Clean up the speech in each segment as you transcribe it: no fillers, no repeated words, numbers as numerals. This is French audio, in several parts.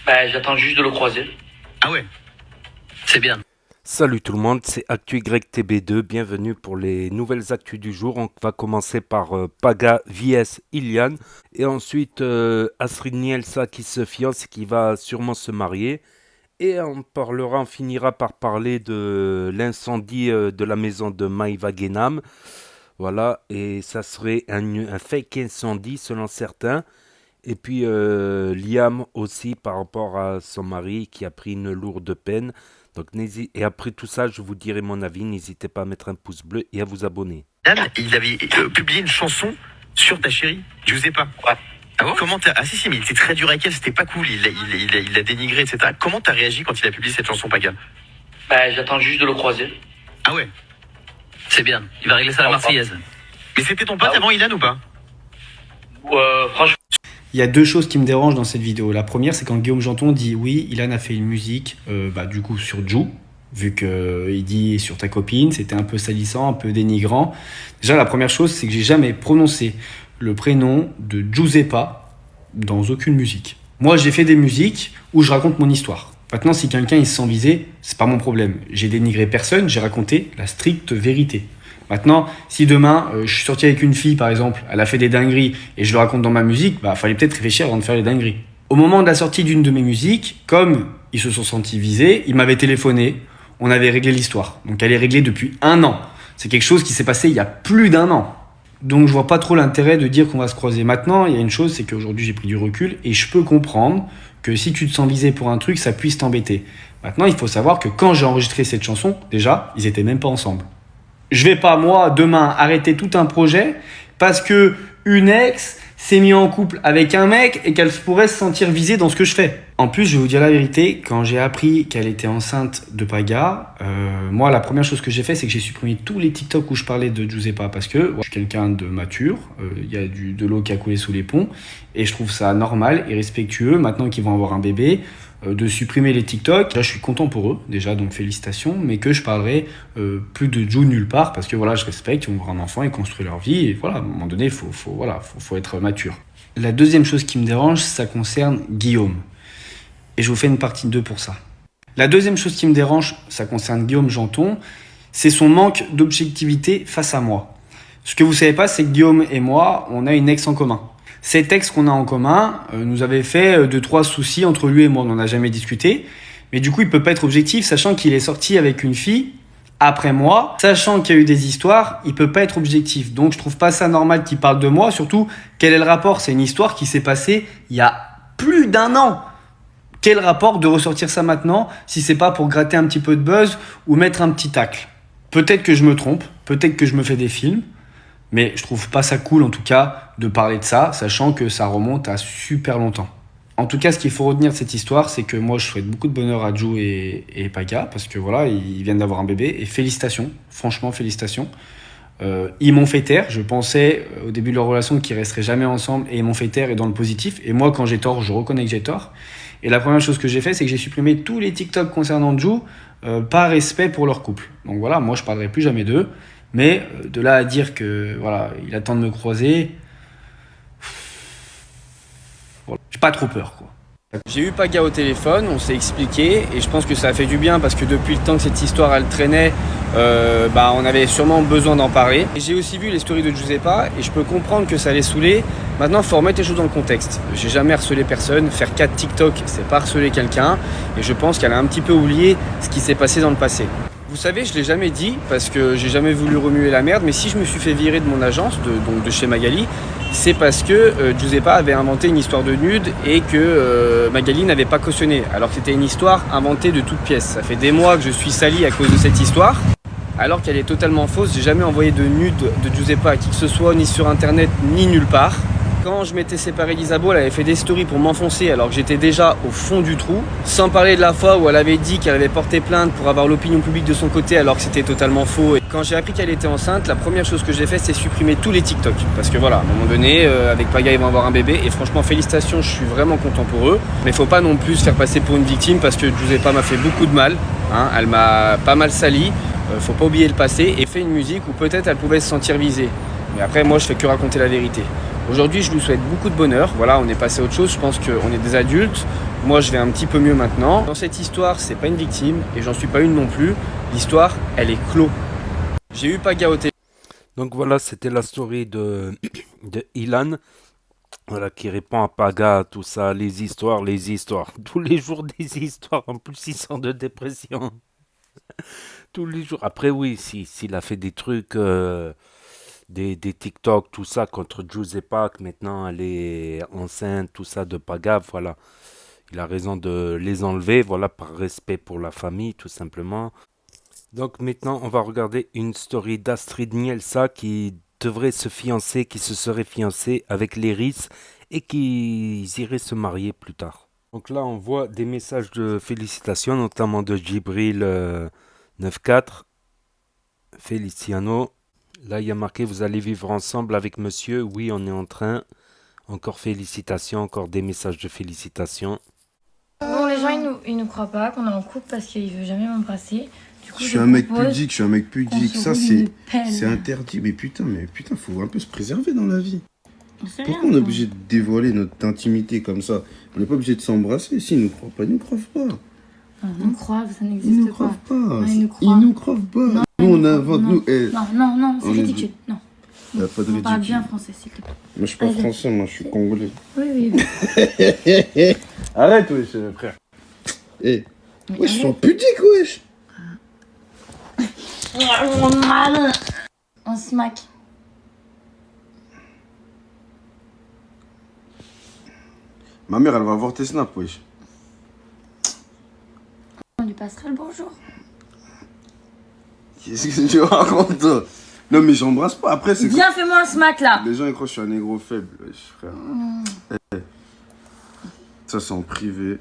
Bah, j'attends juste de le croiser. Ah ouais, c'est bien. Salut tout le monde, c'est ActuYTB2, bienvenue pour les nouvelles actus du jour. On va commencer par Paga, VS, Ilian, et ensuite Astrid Nielsa qui se fiance et qui va sûrement se marier. Et on finira par parler de l'incendie de la maison de Maïva Genam. Voilà, et ça serait un fake incendie selon certains. Et puis Liam aussi par rapport à son mari qui a pris une lourde peine. Donc, et après tout ça, je vous dirai mon avis. N'hésitez pas à mettre un pouce bleu et à vous abonner. Dan, il avait publié une chanson sur ta chérie, Giuseppa. Ouais. Ah bon? Comment t'as... Ah si, mais il était très dur avec elle, c'était pas cool, il l'a dénigré, etc. Comment t'as réagi quand il a publié cette chanson, Paga? Bah, j'attends juste de le croiser. Ah ouais, C'est bien, il va régler ça à la Marseillaise. mais c'était ton pote avant Ilan ou pas? Franchement, Il y a deux choses qui me dérangent dans cette vidéo. La première, c'est quand Guillaume Janton dit oui, Ilan a fait une musique, du coup sur Jou, vu qu'il dit sur ta copine, c'était un peu salissant, un peu dénigrant. Déjà, la première chose, c'est que j'ai jamais prononcé le prénom de Giuseppa dans aucune musique. Moi, j'ai fait des musiques où je raconte mon histoire. Maintenant, si quelqu'un il se sent visé, c'est pas mon problème. J'ai dénigré personne, j'ai raconté la stricte vérité. Maintenant, si demain, je suis sorti avec une fille, par exemple, elle a fait des dingueries, et je le raconte dans ma musique, fallait peut-être réfléchir avant de faire les dingueries. Au moment de la sortie d'une de mes musiques, comme ils se sont sentis visés, ils m'avaient téléphoné, on avait réglé l'histoire. Donc elle est réglée depuis 1 an. C'est quelque chose qui s'est passé il y a plus d'1 an. Donc je vois pas trop l'intérêt de dire qu'on va se croiser. Maintenant, il y a une chose, c'est qu'aujourd'hui j'ai pris du recul, et je peux comprendre que si tu te sens visé pour un truc, ça puisse t'embêter. Maintenant, il faut savoir que quand j'ai enregistré cette chanson, déjà, ils étaient même pas ensemble. Je vais pas, moi, demain, arrêter tout un projet parce que une ex s'est mise en couple avec un mec et qu'elle pourrait se sentir visée dans ce que je fais. En plus, je vais vous dire la vérité, quand j'ai appris qu'elle était enceinte de Paga, moi, la première chose que j'ai fait, c'est que j'ai supprimé tous les TikTok où je parlais de Giuseppa parce que je suis quelqu'un de mature, il y a de l'eau qui a coulé sous les ponts et je trouve ça normal et respectueux, maintenant qu'ils vont avoir un bébé, de supprimer les TikTok. Là, je suis content pour eux, déjà, donc félicitations, mais que je parlerai plus de Jou nulle part, parce que voilà, je respecte, ils vont avoir un enfant, ils construisent leur vie, et voilà, à un moment donné, il faut être mature. La deuxième chose qui me dérange, ça concerne Guillaume. Et je vous fais une partie 2 pour ça. La deuxième chose qui me dérange, ça concerne Guillaume Janton, c'est son manque d'objectivité face à moi. Ce que vous savez pas, c'est que Guillaume et moi, on a une ex en commun. Cet ex qu'on a en commun nous avait fait 2-3 soucis entre lui et moi, on n'en a jamais discuté. Mais du coup, il peut pas être objectif, sachant qu'il est sorti avec une fille après moi, sachant qu'il y a eu des histoires, il peut pas être objectif. Donc je trouve pas ça normal qu'il parle de moi, surtout quel est le rapport? C'est une histoire qui s'est passée il y a plus d'1 an. Quel rapport de ressortir ça maintenant si c'est pas pour gratter un petit peu de buzz ou mettre un petit tacle? Peut-être que je me trompe, peut-être que je me fais des films, mais je trouve pas ça cool en tout cas de parler de ça, sachant que ça remonte à super longtemps. En tout cas, ce qu'il faut retenir de cette histoire, c'est que moi je souhaite beaucoup de bonheur à Jou et Paga, parce que voilà, ils viennent d'avoir un bébé, et félicitations, franchement félicitations. Ils m'ont fait taire, je pensais au début de leur relation qu'ils resteraient jamais ensemble, et ils m'ont fait taire et dans le positif, et moi quand j'ai tort, je reconnais que j'ai tort. Et la première chose que j'ai fait, c'est que j'ai supprimé tous les TikTok concernant Jou, par respect pour leur couple. Donc voilà, moi je parlerai plus jamais d'eux. Mais de là à dire que voilà, il attend de me croiser, voilà, j'ai pas trop peur, quoi. J'ai eu Paga au téléphone, on s'est expliqué et je pense que ça a fait du bien parce que depuis le temps que cette histoire elle traînait, on avait sûrement besoin d'en parler. Et j'ai aussi vu les stories de Giuseppa et je peux comprendre que ça les saoulait. Maintenant, il faut remettre les choses dans le contexte. J'ai jamais harcelé personne, faire 4 TikTok, c'est pas harceler quelqu'un et je pense qu'elle a un petit peu oublié ce qui s'est passé dans le passé. Vous savez, je ne l'ai jamais dit parce que j'ai jamais voulu remuer la merde, mais si je me suis fait virer de mon agence, donc de chez Magali, c'est parce que Giuseppa avait inventé une histoire de nude et que Magali n'avait pas cautionné, alors que c'était une histoire inventée de toutes pièces. Ça fait des mois que je suis sali à cause de cette histoire, alors qu'elle est totalement fausse. J'ai jamais envoyé de nude de Giuseppa à qui que ce soit, ni sur internet, ni nulle part. Quand je m'étais séparé d'Isabeau, elle avait fait des stories pour m'enfoncer alors que j'étais déjà au fond du trou. Sans parler de la fois où elle avait dit qu'elle avait porté plainte pour avoir l'opinion publique de son côté alors que c'était totalement faux. Et quand j'ai appris qu'elle était enceinte, la première chose que j'ai fait, c'est supprimer tous les TikTok. Parce que voilà, à un moment donné, avec Paga, ils vont avoir un bébé. Et franchement, félicitations, je suis vraiment content pour eux. Mais faut pas non plus se faire passer pour une victime parce que Giuseppa m'a fait beaucoup de mal. Elle m'a pas mal sali. Faut pas oublier le passé et fait une musique où peut-être elle pouvait se sentir visée. Mais après, moi, je fais que raconter la vérité. Aujourd'hui, je lui souhaite beaucoup de bonheur. Voilà, on est passé à autre chose. Je pense qu'on est des adultes. Moi, je vais un petit peu mieux maintenant. Dans cette histoire, c'est pas une victime et j'en suis pas une non plus. L'histoire, elle est clos. J'ai eu Paga au téléphone. Donc voilà, c'était la story de Ilan. Voilà, qui répond à Paga, tout ça, les histoires. Tous les jours des histoires. En plus, ils sont de dépression. Tous les jours. Après, oui, s'il a fait des trucs, des TikTok, tout ça, contre Giuseppa, que maintenant elle est enceinte, tout ça, de Paga, voilà. Il a raison de les enlever, voilà, par respect pour la famille, tout simplement. Donc maintenant, on va regarder une story d'Astrid Nielsa qui devrait se fiancer, qui se serait fiancée avec Léris et qui irait se marier plus tard. Donc là, on voit des messages de félicitations, notamment de Djibril 94, Feliciano. Là, il y a marqué, vous allez vivre ensemble avec monsieur. Oui, on est en train. Encore félicitations, encore des messages de félicitations. Bon, les gens, ils nous croient pas qu'on est en couple parce qu'il veut jamais m'embrasser. Du coup, Je suis un mec propose pudique, je suis un mec qu'on pudique. se Ça, roule c'est une pelle. interdit. Mais putain, faut un peu se préserver dans la vie. C'est Pourquoi rien, on est quoi. obligé de dévoiler notre intimité comme ça? On n'est pas obligé de s'embrasser. S'ils nous croient pas, ils nous croient pas. Ils nous croivent, ça Ils nous n'existe croient pas. pas. Ouais, ils nous croient. Ils nous croient pas. Non, Nous, ils on nous invente, croient. nous. Non, c'est On est ridicule. Non. Y a pas de On parle ridicule. bien français, s'il te plaît. Moi, je suis pas Allez. français, moi, je suis congolais. Oui. Arrête, wesh, frère. Eh, Mais wesh, ils sont arrête. pudiques, wesh. On se maque. Ma mère, elle va voir tes snaps, wesh. On lui passera le bonjour. Qu'est-ce que tu racontes, toi? Non, mais j'embrasse pas. Après, c'est Viens, fais-moi un smack là. Les gens, ils croient que je suis un négro faible, wesh, frère. Eh. Ça, c'est en privé.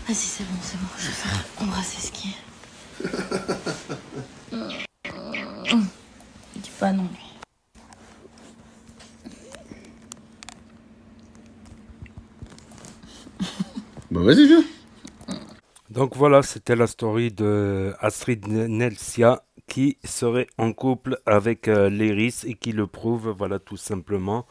Vas-y, c'est bon. Je vais faire embrasser ce qui est. Dis pas non, lui. Bah, vas-y, viens. Donc voilà, c'était la story de Astrid Nelsia qui serait en couple avec Léris et qui le prouve, voilà, tout simplement.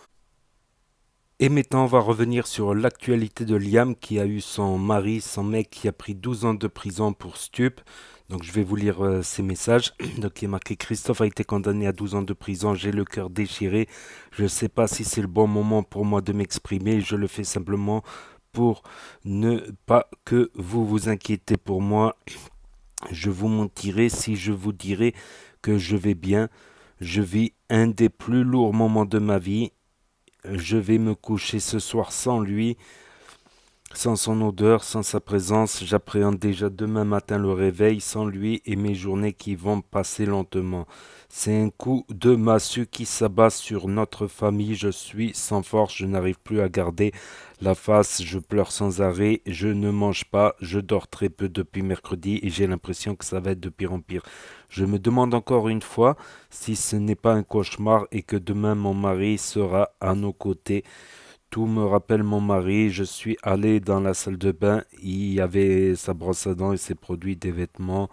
Et maintenant, on va revenir sur l'actualité de Liam qui a eu son mari, son mec qui a pris 12 ans de prison pour stup. Donc je vais vous lire ces messages. Donc il est marqué: Christophe a été condamné à 12 ans de prison, j'ai le cœur déchiré. Je ne sais pas si c'est le bon moment pour moi de m'exprimer, je le fais simplement pour ne pas que vous vous inquiétez pour moi. Je vous mentirai si je vous dirais que je vais bien. Je vis un des plus lourds moments de ma vie. Je vais me coucher ce soir sans lui, sans son odeur, sans sa présence. J'appréhende déjà demain matin le réveil sans lui et mes journées qui vont passer lentement. C'est un coup de massue qui s'abat sur notre famille. Je suis sans force, je n'arrive plus à garder la face, je pleure sans arrêt, je ne mange pas, je dors très peu depuis mercredi et j'ai l'impression que ça va être de pire en pire. Je me demande encore une fois si ce n'est pas un cauchemar et que demain mon mari sera à nos côtés. Tout me rappelle mon mari, je suis allé dans la salle de bain, il y avait sa brosse à dents et ses produits, des vêtements.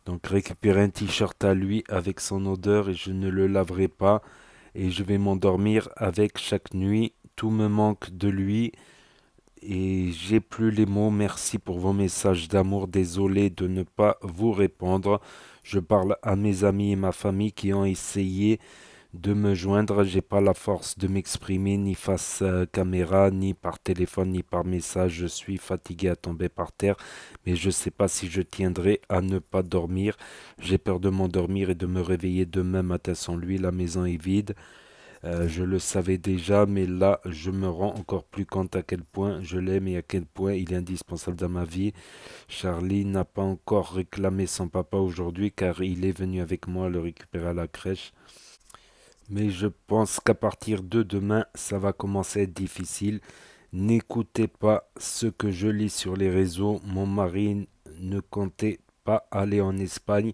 Donc récupérer un t-shirt à lui avec son odeur et je ne le laverai pas et je vais m'endormir avec chaque nuit. Tout me manque de lui et j'ai plus les mots. Merci pour vos messages d'amour. Désolé de ne pas vous répondre. Je parle à mes amis et ma famille qui ont essayé de me joindre. J'ai pas la force de m'exprimer ni face caméra, ni par téléphone, ni par message. Je suis fatigué à tomber par terre, mais je sais pas si je tiendrai à ne pas dormir. J'ai peur de m'endormir et de me réveiller demain matin sans lui. La maison est vide. Je le savais déjà, mais là, je me rends encore plus compte à quel point je l'aime et à quel point il est indispensable dans ma vie. Charlie n'a pas encore réclamé son papa aujourd'hui car il est venu avec moi le récupérer à la crèche. Mais je pense qu'à partir de demain, ça va commencer à être difficile. N'écoutez pas ce que je lis sur les réseaux. Mon mari ne comptait pas aller en Espagne.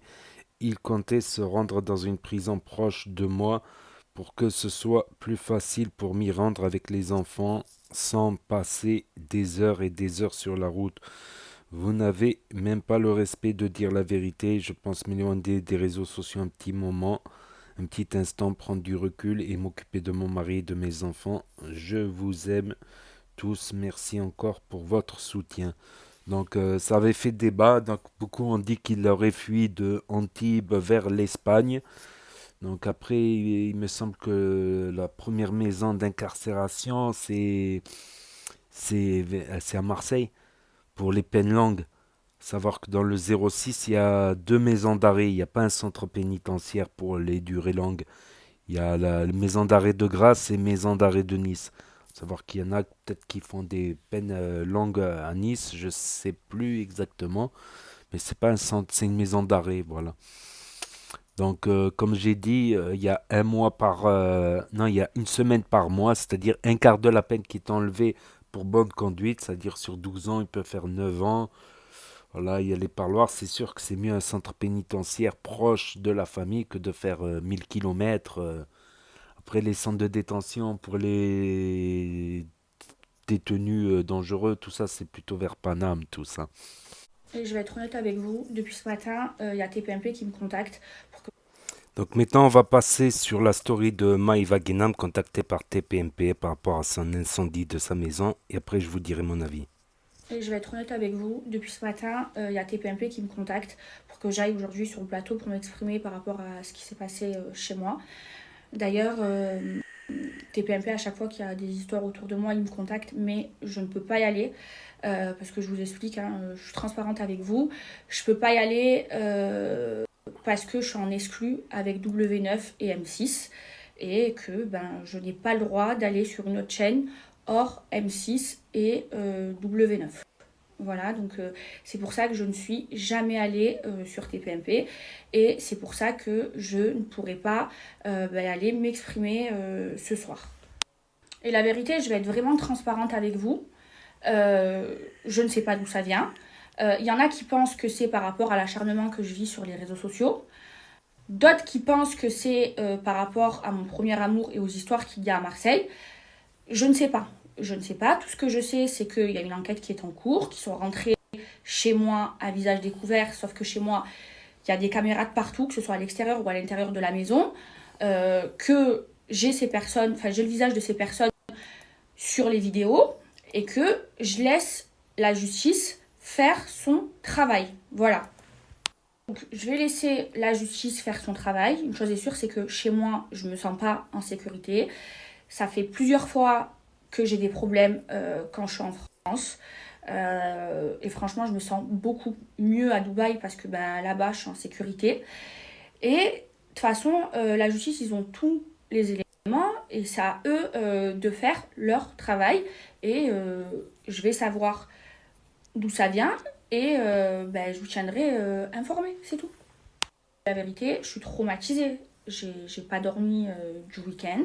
Il comptait se rendre dans une prison proche de moi pour que ce soit plus facile pour m'y rendre avec les enfants sans passer des heures et des heures sur la route. Vous n'avez même pas le respect de dire la vérité. Je pense m'éloigner des réseaux sociaux un petit moment, un petit instant, prendre du recul et m'occuper de mon mari et de mes enfants. Je vous aime tous. Merci encore pour votre soutien. Donc ça avait fait débat. Donc beaucoup ont dit qu'il aurait fui de Antibes vers l'Espagne. Donc après, il me semble que la première maison d'incarcération, c'est à Marseille pour les peines longues. Savoir que dans le 06, il y a 2 maisons d'arrêt. Il n'y a pas un centre pénitentiaire pour les durées longues. Il y a la maison d'arrêt de Grasse et maison d'arrêt de Nice. Savoir qu'il y en a peut-être qui font des peines longues à Nice, je sais plus exactement. Mais c'est pas un centre, c'est une maison d'arrêt, voilà. Donc, comme j'ai dit, il y a un mois non, il y a une semaine par mois, c'est-à-dire un quart de la peine qui est enlevée pour bonne conduite, c'est-à-dire sur 12 ans, il peut faire 9 ans. Voilà, il y a les parloirs, c'est sûr que c'est mieux un centre pénitentiaire proche de la famille que de faire 1000 kilomètres. Après, les centres de détention pour les détenus dangereux, tout ça, c'est plutôt vers Paname, tout ça. Et je vais être honnête avec vous, depuis ce matin, il y a TPMP qui me contacte pour que Donc maintenant, on va passer sur la story de Maïva Guénam, contactée par TPMP par rapport à son incendie de sa maison. Et après, je vous dirai mon avis. Et je vais être honnête avec vous, depuis ce matin, il y a TPMP qui me contacte pour que j'aille aujourd'hui sur le plateau pour m'exprimer par rapport à ce qui s'est passé chez moi. D'ailleurs, TPMP, à chaque fois qu'il y a des histoires autour de moi, ils me contactent, mais je ne peux pas y aller. Parce que je vous explique, hein, je suis transparente avec vous. Je peux pas y aller parce que je suis en exclu avec W9 et M6 et que je n'ai pas le droit d'aller sur une autre chaîne hors M6 et W9. Voilà, donc c'est pour ça que je ne suis jamais allée sur TPMP et c'est pour ça que je ne pourrai pas aller m'exprimer ce soir. Et la vérité, je vais être vraiment transparente avec vous. Je ne sais pas d'où ça vient. Il y en a qui pensent que c'est par rapport à l'acharnement que je vis sur les réseaux sociaux. D'autres qui pensent que c'est par rapport à mon premier amour et aux histoires qu'il y a à Marseille. Je ne sais pas. Je ne sais pas. Tout ce que je sais, c'est qu'il y a une enquête qui est en cours, qui sont rentrés chez moi à visage découvert, sauf que chez moi, il y a des caméras de partout, que ce soit à l'extérieur ou à l'intérieur de la maison, que j'ai le visage de ces personnes sur les vidéos et que je laisse la justice faire son travail. Voilà. Donc, je vais laisser la justice faire son travail. Une chose est sûre, c'est que chez moi, je ne me sens pas en sécurité. Ça fait plusieurs fois que j'ai des problèmes quand je suis en France. Et franchement, je me sens beaucoup mieux à Dubaï parce que là-bas, je suis en sécurité. Et de toute façon, la justice, ils ont tous les éléments et c'est à eux de faire leur travail. Et je vais savoir d'où ça vient et je vous tiendrai informé, c'est tout. La vérité, je suis traumatisée. J'ai pas dormi du week-end.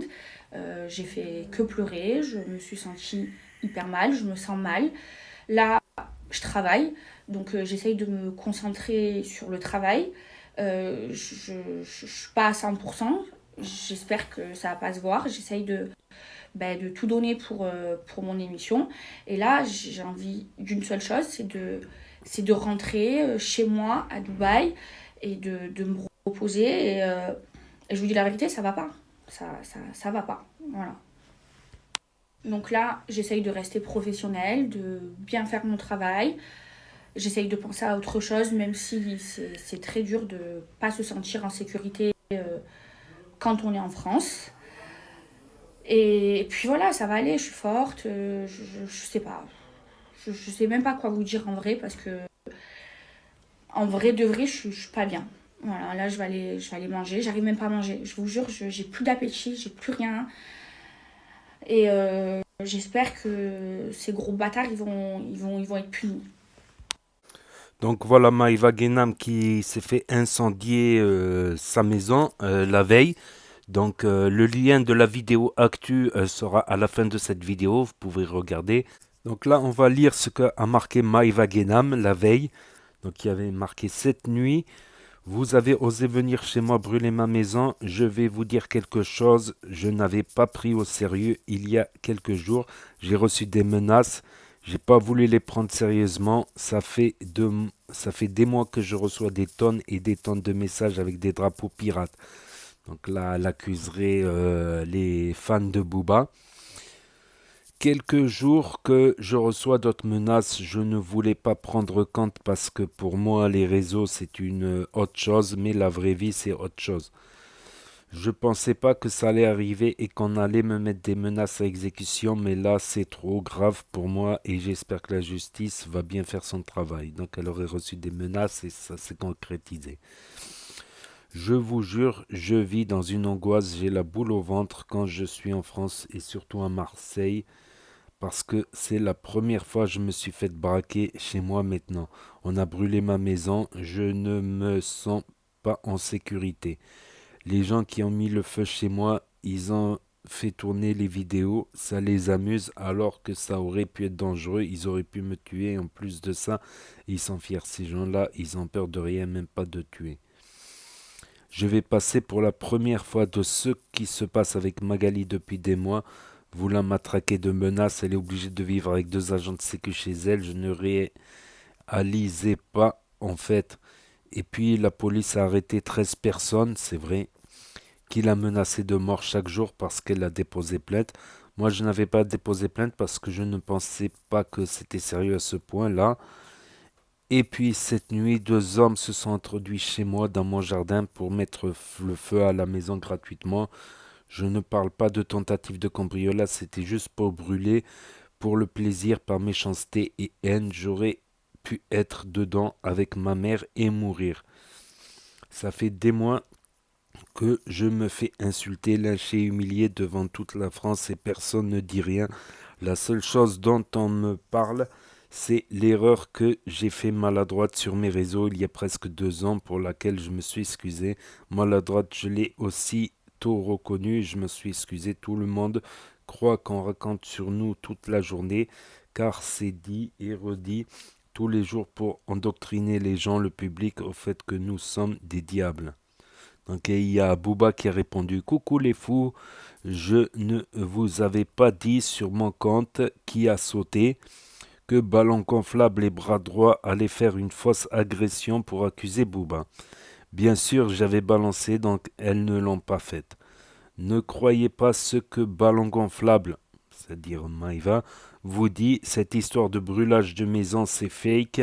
J'ai fait que pleurer. Je me suis sentie hyper mal. Je me sens mal. Là, je travaille. Donc, j'essaye de me concentrer sur le travail. Je suis pas à 100%. J'espère que ça va pas se voir. J'essaye de tout donner pour mon émission. Et là, j'ai envie d'une seule chose, c'est de rentrer chez moi à Dubaï et de me reposer. Et je vous dis la vérité, ça va pas. Ça va pas. Voilà. Donc là, j'essaye de rester professionnelle, de bien faire mon travail. J'essaye de penser à autre chose, même si c'est très dur de pas se sentir en sécurité quand on est en France. Et puis voilà, ça va aller, je suis forte, je sais pas. Je sais même pas quoi vous dire en vrai parce que en vrai de vrai, je suis pas bien. Voilà, là je vais aller manger, j'arrive même pas à manger. Je vous jure, j'ai plus d'appétit, j'ai plus rien. Et j'espère que ces gros bâtards, ils vont être punis. Donc voilà Maïva Guénam qui s'est fait incendier sa maison la veille. Donc le lien de la vidéo actu sera à la fin de cette vidéo, vous pouvez regarder. Donc là on va lire ce qu'a marqué Maïva Guénam la veille. Donc il y avait marqué cette nuit. Vous avez osé venir chez moi brûler ma maison. Je vais vous dire quelque chose. Je n'avais pas pris au sérieux il y a quelques jours. J'ai reçu des menaces. J'ai pas voulu les prendre sérieusement. Ça fait des mois que je reçois des tonnes et des tonnes de messages avec des drapeaux pirates. Donc là, elle accuserait les fans de Booba quelques jours que je reçois d'autres menaces. Je ne voulais pas prendre compte parce que pour moi, les réseaux, c'est une autre chose, mais la vraie vie, c'est autre chose. Je pensais pas que ça allait arriver et qu'on allait me mettre des menaces à exécution, mais là, c'est trop grave pour moi et j'espère que la justice va bien faire son travail. Donc, elle aurait reçu des menaces et ça s'est concrétisé. Je vous jure, je vis dans une angoisse, j'ai la boule au ventre quand je suis en France et surtout à Marseille parce que c'est la première fois que je me suis fait braquer chez moi maintenant. On a brûlé ma maison, je ne me sens pas en sécurité. Les gens qui ont mis le feu chez moi, ils ont fait tourner les vidéos, ça les amuse alors que ça aurait pu être dangereux, ils auraient pu me tuer. En plus de ça, ils sont fiers, ces gens-là, ils ont peur de rien, même pas de tuer. Je vais passer pour la première fois de ce qui se passe avec Magali depuis des mois. Voulant m'attraquer de menaces, elle est obligée de vivre avec 2 agents de sécu chez elle. Je ne réalisais pas en fait. Et puis la police a arrêté 13 personnes, c'est vrai, qui l'a menacée de mort chaque jour parce qu'elle a déposé plainte. Moi, je n'avais pas déposé plainte parce que je ne pensais pas que c'était sérieux à ce point-là. Et puis cette nuit, 2 hommes se sont introduits chez moi dans mon jardin pour mettre le feu à la maison gratuitement. Je ne parle pas de tentative de cambriolage, c'était juste pour brûler, pour le plaisir, par méchanceté et haine. J'aurais pu être dedans avec ma mère et mourir. Ça fait des mois que je me fais insulter, lyncher, humilier devant toute la France et personne ne dit rien. La seule chose dont on me parle, c'est l'erreur que j'ai fait maladroite sur mes réseaux il y a presque 2 ans pour laquelle je me suis excusé. Maladroite, je l'ai aussitôt reconnu, je me suis excusé. Tout le monde croit qu'on raconte sur nous toute la journée, car c'est dit et redit tous les jours pour endoctriner les gens, le public, au fait que nous sommes des diables. Donc il y a Booba qui a répondu: coucou les fous, je ne vous avais pas dit sur mon compte qui a sauté que Ballon gonflable et bras droit allaient faire une fausse agression pour accuser Booba. Bien sûr, j'avais balancé, donc elles ne l'ont pas faite. Ne croyez pas ce que Ballon gonflable, c'est-à-dire Maïva, vous dit. Cette histoire de brûlage de maison, c'est fake.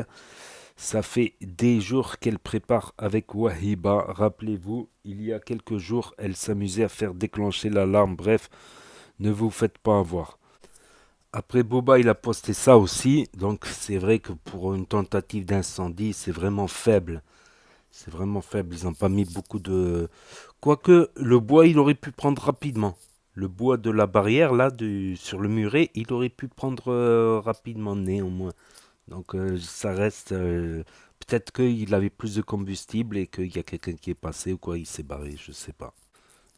Ça fait des jours qu'elle prépare avec Wahiba. Rappelez-vous, il y a quelques jours, elle s'amusait à faire déclencher l'alarme. Bref, ne vous faites pas avoir. Après, Booba, il a posté ça aussi. Donc, c'est vrai que pour une tentative d'incendie, c'est vraiment faible. C'est vraiment faible. Ils n'ont pas mis beaucoup de... Quoique, le bois, il aurait pu prendre rapidement. Le bois de la barrière, là, sur le muret, il aurait pu prendre rapidement, néanmoins. Donc ça reste... peut-être qu'il avait plus de combustible et qu'il y a quelqu'un qui est passé ou quoi, il s'est barré, je sais pas.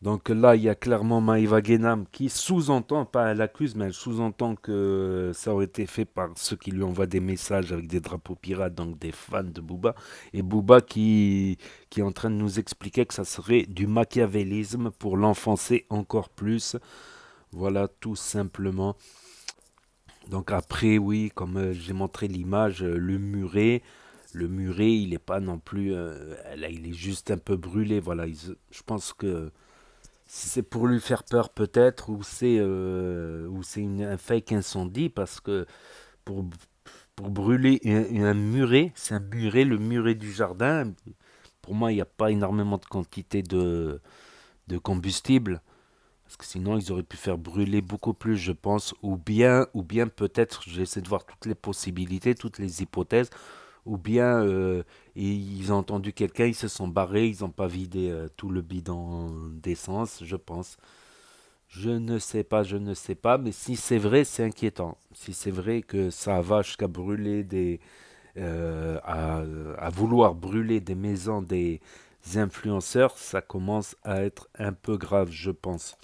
Donc là, il y a clairement Maïva Guénam qui sous-entend, pas elle accuse, mais elle sous-entend que ça aurait été fait par ceux qui lui envoient des messages avec des drapeaux pirates, donc des fans de Booba. Et Booba qui est en train de nous expliquer que ça serait du machiavélisme pour l'enfoncer encore plus. Voilà, tout simplement. Donc après, oui, comme j'ai montré l'image, le muret, il n'est pas non plus... là, il est juste un peu brûlé. Voilà, je pense que c'est pour lui faire peur peut-être, ou c'est un fake incendie, parce que pour, pour brûler un muret, c'est un muret, le muret du jardin. Pour moi, il n'y a pas énormément de quantité de combustible. Parce que sinon, ils auraient pu faire brûler beaucoup plus, je pense. Ou bien peut-être, j'essaie de voir toutes les possibilités, toutes les hypothèses. Ou bien ils ont entendu quelqu'un, ils se sont barrés, ils n'ont pas vidé tout le bidon d'essence, je pense. Je ne sais pas, mais si c'est vrai, c'est inquiétant. Si c'est vrai que ça va jusqu'à brûler à vouloir brûler des maisons des influenceurs, ça commence à être un peu grave, je pense.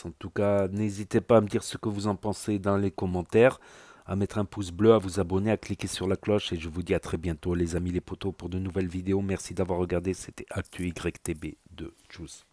En tout cas, n'hésitez pas à me dire ce que vous en pensez dans les commentaires, à mettre un pouce bleu, à vous abonner, à cliquer sur la cloche, et je vous dis à très bientôt les amis les potos pour de nouvelles vidéos. Merci d'avoir regardé, c'était Actu YTB de Juice.